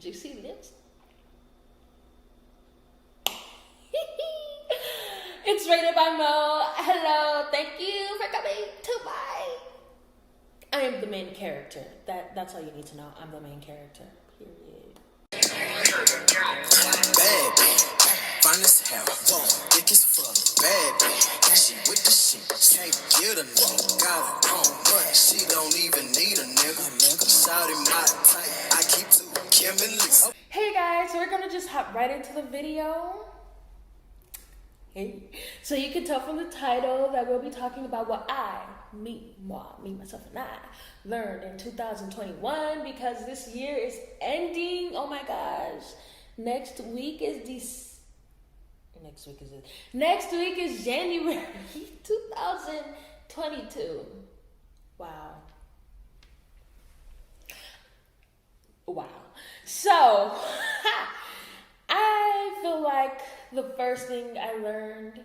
juicy lips. It's rated by Mo. Hello, thank you for coming to I am the main character. That's all you need to know. I'm the main character. Period. Bad fine as hell, thick as fuck. Bad she with the shit. Can't get a nigga, got her own money. She don't even need a nigga. Shouty my type. I keep two Kim and Lisa. Hey guys, so we're gonna just hop right into the video. Hey, so you can tell from the title that we'll be talking about what me, myself, and I learned in 2021 because this year is ending. Oh my gosh. Next week is January 2022. Wow. So, I feel like the first thing I learned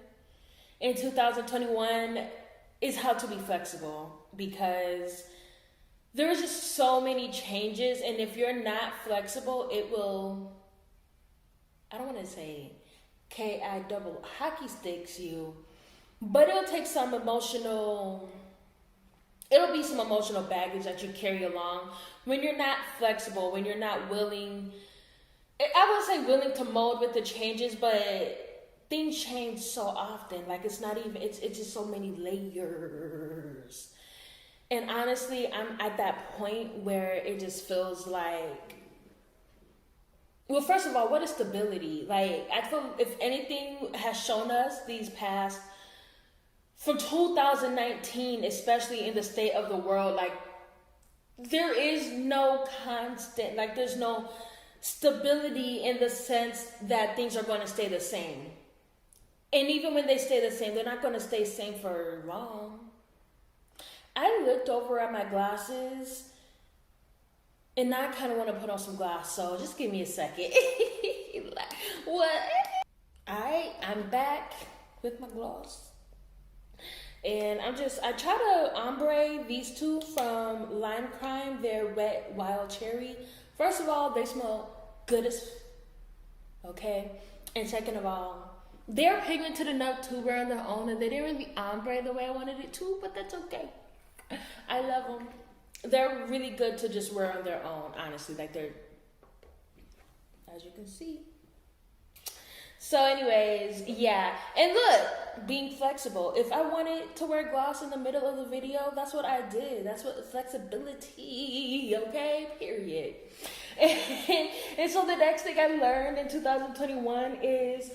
in 2021 is how to be flexible, because there's just so many changes, and if you're not flexible, it will, I don't want to say K-I double hockey sticks you, but it'll take some emotional baggage that you carry along when you're not flexible, when you're not willing, I wouldn't say willing to mold with the changes, but things change so often. Like it's just so many layers. And honestly, I'm at that point where it just feels like, well, first of all, what is stability? Like, I feel if anything has shown us these past, from 2019, especially in the state of the world, like there is no constant, like there's no stability in the sense that things are going to stay the same. And even when they stay the same, they're not going to stay the same for long. I looked over at my glasses and now I kind of want to put on some glass, so just give me a second. What? I'm back with my gloss. And I try to ombre these two from Lime Crime. They're Wet Wild Cherry. First of all, they smell good as, okay? And second of all, they're pigmented enough to wear on their own, and they didn't really ombre the way I wanted it to, but that's okay. I love them. They're really good to just wear on their own, honestly. Like they're, as you can see. So anyways, yeah. And look, being flexible. If I wanted to wear gloss in the middle of the video, that's what I did. That's what flexibility, okay? Period. And so the next thing I learned in 2021 is,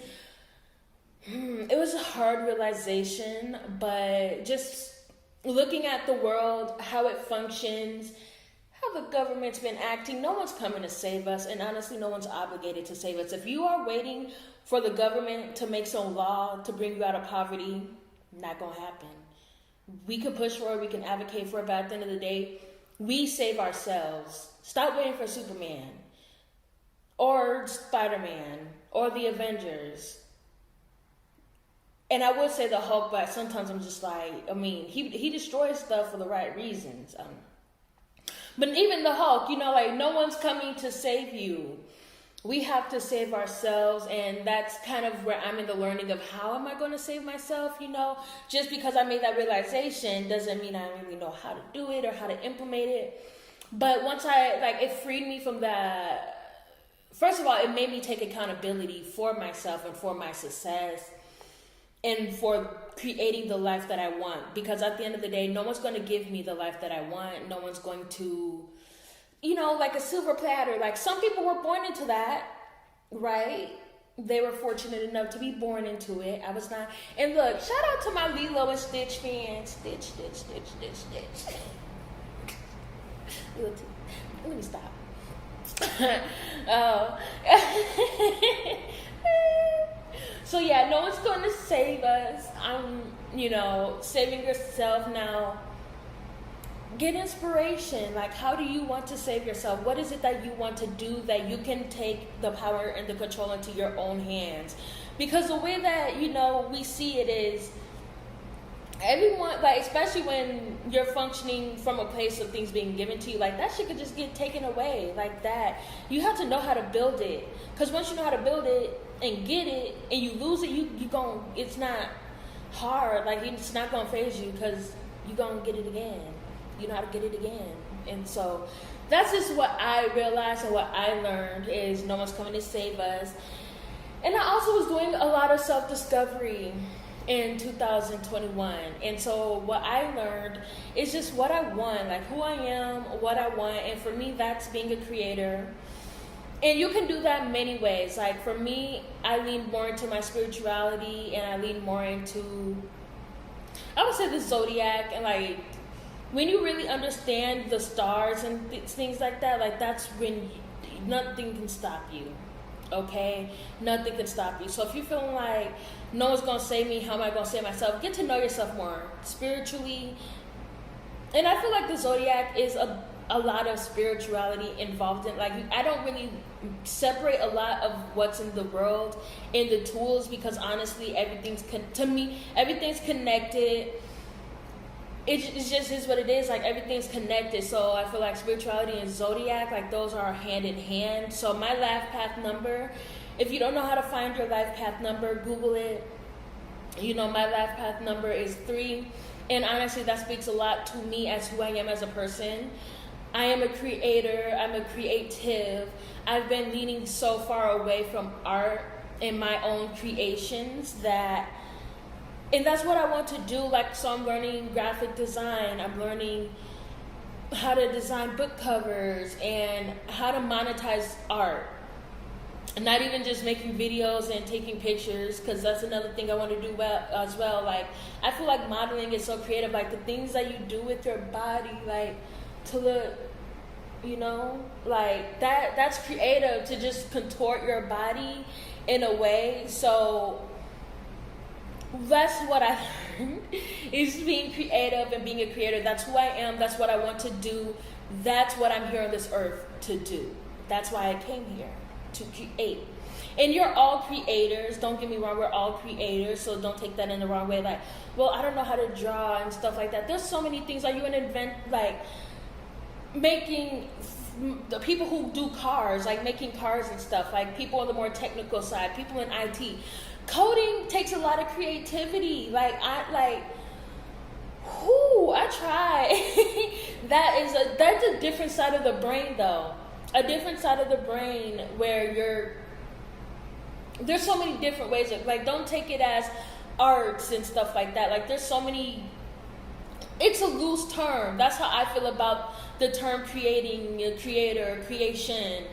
it was a hard realization, but just looking at the world, how it functions, how the government's been acting, no one's coming to save us, and honestly, no one's obligated to save us. If you are waiting for the government to make some law to bring you out of poverty, not gonna happen. We can push for it, we can advocate for it, but at the end of the day, we save ourselves. Stop waiting for Superman, or Spider-Man, or the Avengers. And I would say the Hulk, but sometimes I'm just like, I mean, he destroys stuff for the right reasons. But even the Hulk, you know, like no one's coming to save you. We have to save ourselves, and that's kind of where I'm in the learning of how am I going to save myself, you know? Just because I made that realization doesn't mean I really know how to do it or how to implement it. But once it freed me from that. First of all, it made me take accountability for myself and for my success and for creating the life that I want. Because at the end of the day, no one's going to give me the life that I want. No one's going to, you know, like a silver platter. Like some people were born into that, right? They were fortunate enough to be born into it. I was not. And look, shout out to my Lilo and Stitch fans. Stitch. Let me stop. Oh. So yeah, no one's going to save us. Saving yourself now. Get inspiration. Like, how do you want to save yourself? What is it that you want to do that you can take the power and the control into your own hands? Because the way that, we see it is, everyone, like, especially when you're functioning from a place of things being given to you, like, that shit could just get taken away like that. You have to know how to build it, because once you know how to build it and get it and you lose it, you gon' it's not hard, like, it's not gonna phase you, because you gonna get it again. You know how to get it again. And so that's just what I realized and what I learned, is no one's coming to save us. And I also was doing a lot of self-discovery in 2021. And so what I learned is just what I want, like who I am, what I want. And for me, that's being a creator. And you can do that many ways. Like for me, I lean more into my spirituality, and I lean more into, I would say, the zodiac. And like, when you really understand the stars and things like that, like that's when nothing can stop you. Okay? Nothing can stop you. So if you're feeling like no one's gonna save me, how am I gonna save myself? Get to know yourself more spiritually. And I feel like the zodiac is a lot of spirituality involved in, like, I don't really separate a lot of what's in the world in the tools, because honestly everything's connected. It just is what it is. Like, everything's connected. So I feel like spirituality and zodiac, like, those are hand in hand. So my life path number, if you don't know how to find your life path number, Google it. You know, my life path number is 3. And honestly, that speaks a lot to me as who I am as a person. I am a creator. I'm a creative. I've been leaning so far away from art and my own creations and that's what I want to do. Like, so I'm learning graphic design. I'm learning how to design book covers and how to monetize art. And not even just making videos and taking pictures, because that's another thing I want to do as well. Like, I feel like modeling is so creative. Like, the things that you do with your body, like, to look, you know, like, that's creative, to just contort your body in a way. So that's what I learned, is being creative and being a creator. That's who I am. That's what I want to do. That's what I'm here on this earth to do. That's why I came here, to create. And you're all creators. Don't get me wrong. We're all creators. So don't take that in the wrong way. Like, well, I don't know how to draw and stuff like that. There's so many things. Like, you can invent, like, making the people who do cars, like making cars and stuff, like people on the more technical side, people in IT. Coding takes a lot of creativity. I try. That's a different side of the brain, though. A different side of the brain where there's so many different ways of, like, don't take it as arts and stuff like that. Like, there's so many, it's a loose term. That's how I feel about the term creating, a creator, creation.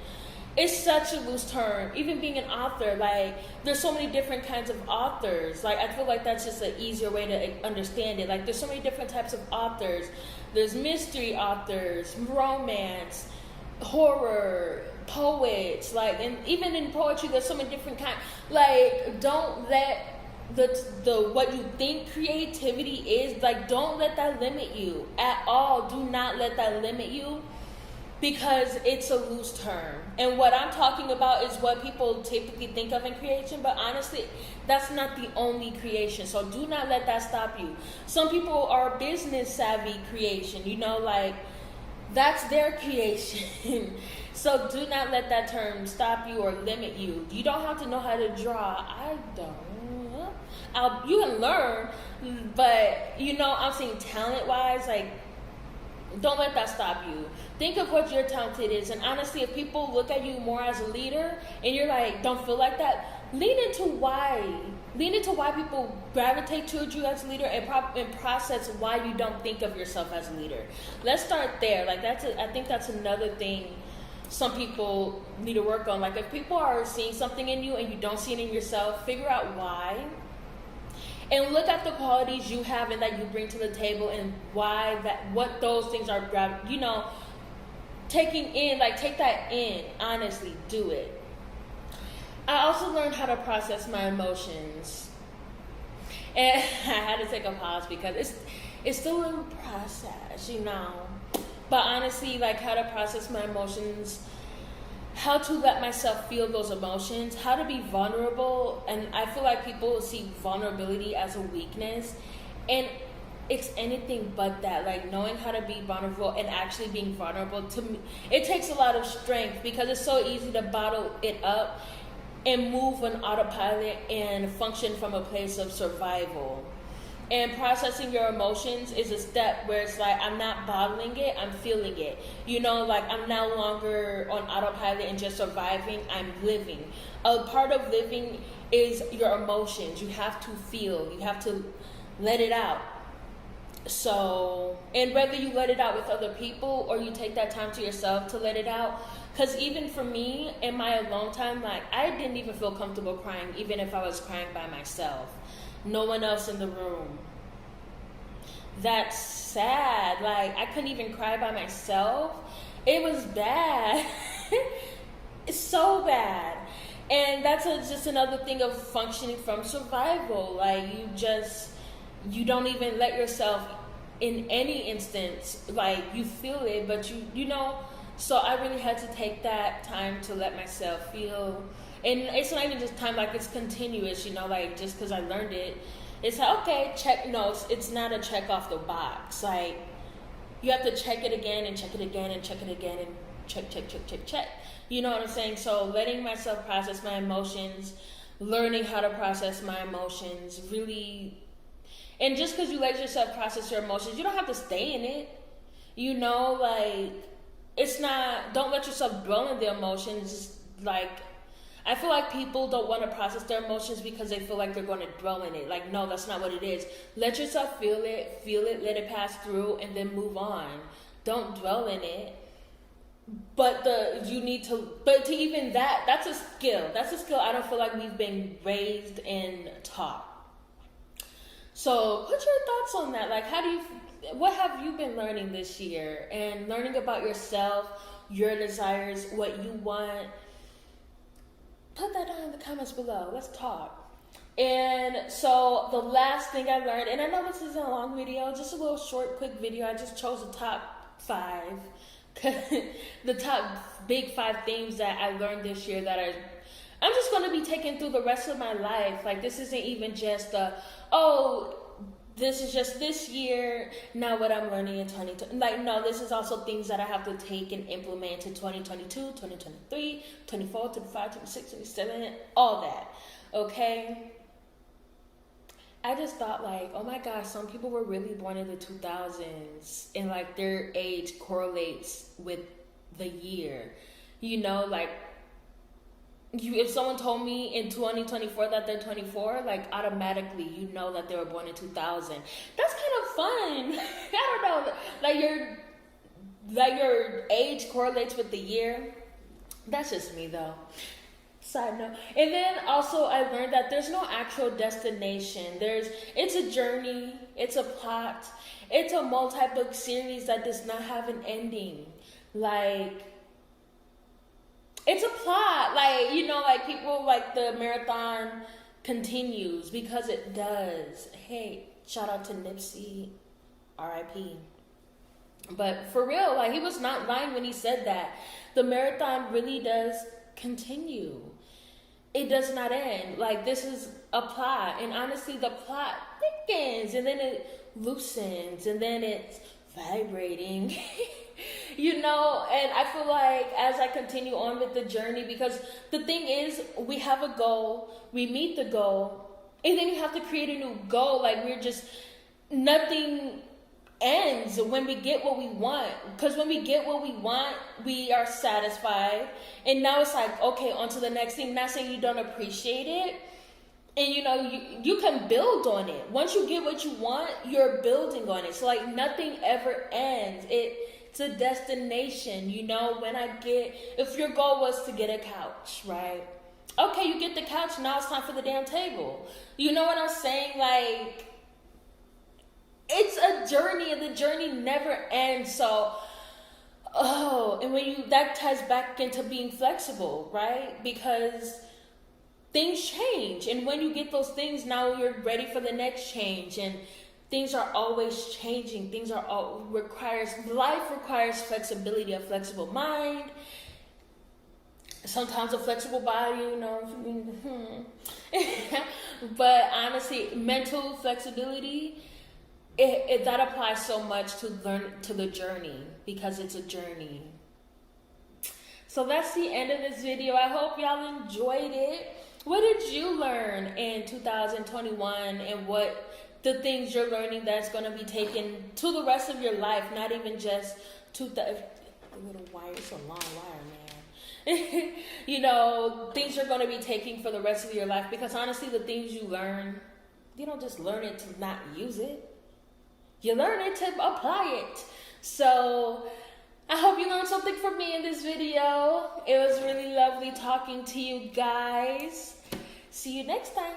It's such a loose term. Even being an author, like, there's so many different kinds of authors. Like, I feel like that's just an easier way to understand it. Like, there's so many different types of authors. There's mystery authors, romance, horror, poets. Like, and even in poetry, there's so many different kinds. Like, don't let the what you think creativity is, like, don't let that limit you at all. Do not let that limit you, because it's a loose term. And what I'm talking about is what people typically think of in creation, but honestly, that's not the only creation. So do not let that stop you. Some people are business savvy creation, you know, like, that's their creation. So do not let that term stop you or limit you. You don't have to know how to draw. I don't. You can learn, but, you know, I'm saying talent-wise, like, don't let that stop you. Think of what your talented is. And honestly, if people look at you more as a leader and you're like, don't feel like that, lean into why people gravitate towards you as a leader, and process why you don't think of yourself as a leader. Let's start there. Like, I think that's another thing some people need to work on. Like, if people are seeing something in you and you don't see it in yourself, figure out why. And look at the qualities you have and that you bring to the table, and what those things are, you know, taking in, like, take that in, honestly, do it. I also learned how to process my emotions. And I had to take a pause because it's still in process, you know. But honestly, like, how to process my emotions, how to let myself feel those emotions, how to be vulnerable. And I feel like people see vulnerability as a weakness. And it's anything but that. Like knowing how to be vulnerable and actually being vulnerable, to me, it takes a lot of strength, because it's so easy to bottle it up and move on autopilot and function from a place of survival. And processing your emotions is a step where it's like, I'm not bottling it, I'm feeling it. You know, like I'm no longer on autopilot and just surviving, I'm living. A part of living is your emotions. You have to feel, you have to let it out. So, and whether you let it out with other people or you take that time to yourself to let it out, because even for me, in my alone time, like I didn't even feel comfortable crying, even if I was crying by myself. No one else in the room. That's sad. Like I couldn't even cry by myself. It was bad. It's so bad. And that's just another thing of functioning from survival. Like you don't even let yourself, in any instance, like you feel it, but you know. So I really had to take that time to let myself feel. And it's not even just time, like it's continuous, you know, like just because I learned it, it's like, okay, check. No, it's not a check off the box. Like you have to check it again and check it again and check it again and check. You know what I'm saying? So letting myself process my emotions, learning how to process my emotions, really. And just because you let yourself process your emotions, you don't have to stay in it. You know, like it's not. Don't let yourself dwell in the emotions. Like I feel like people don't want to process their emotions because they feel like they're going to dwell in it. Like, no, that's not what it is. Let yourself feel it, let it pass through, and then move on. Don't dwell in it. But to even that's a skill. That's a skill I don't feel like we've been raised and taught. So put your thoughts on that. Like, what have you been learning this year? And learning about yourself, your desires, what you want. Put that down in the comments below. Let's talk. And so the last thing I learned, and I know this isn't a long video, just a little short, quick video. I just chose the top 5. The top big 5 things that I learned this year that I'm just going to be taking through the rest of my life. Like this isn't even just this is just this year, now what I'm learning in 2020. Like, no, this is also things that I have to take and implement in 2022, 2023, 24, 25, 26, 27, all that. Okay? I just thought like, oh my gosh, some people were really born in the 2000s and like their age correlates with the year. You know, like if someone told me in 2024 that they're 24, like automatically you know that they were born in 2000. That's kind of fun. I don't know, like your age correlates with the year. That's just me though. Side note. And then also I learned that there's no actual destination. It's a journey, it's a plot, it's a multi-book series that does not have an ending. Like it's a plot, like, you know, like people like the marathon continues because it does. Hey, shout out to Nipsey, R.I.P. But for real, like he was not lying when he said that. The marathon really does continue. It does not end. Like this is a plot, and honestly, the plot thickens, and then it loosens, and then it's vibrating. You know, and I feel like as I continue on with the journey, because the thing is, we have a goal, we meet the goal, and then we have to create a new goal. Like nothing ends when we get what we want. Because when we get what we want, we are satisfied. And now it's like, okay, on to the next thing. Not saying you don't appreciate it. And you know, you can build on it. Once you get what you want, you're building on it. So like nothing ever ends. It's a destination, you know. If your goal was to get a couch, right? Okay, you get the couch, now it's time for the damn table. You know what I'm saying? Like, it's a journey, and the journey never ends. So, and that ties back into being flexible, right? Because things change, and when you get those things, now you're ready for the next change, and things are always changing. Life requires flexibility, a flexible mind, sometimes a flexible body, you know. But honestly, mental flexibility, that applies so much to the journey, because it's a journey. So that's the end of this video. I hope y'all enjoyed it. What did you learn in 2021, and what the things you're learning that's going to be taken to the rest of your life, not even just to the little wire. It's a long wire, man. You know, things you're going to be taking for the rest of your life, because honestly, the things you learn, you don't just learn it to not use it. You learn it to apply it. So I hope you learned something from me in this video. It was really lovely talking to you guys. See you next time.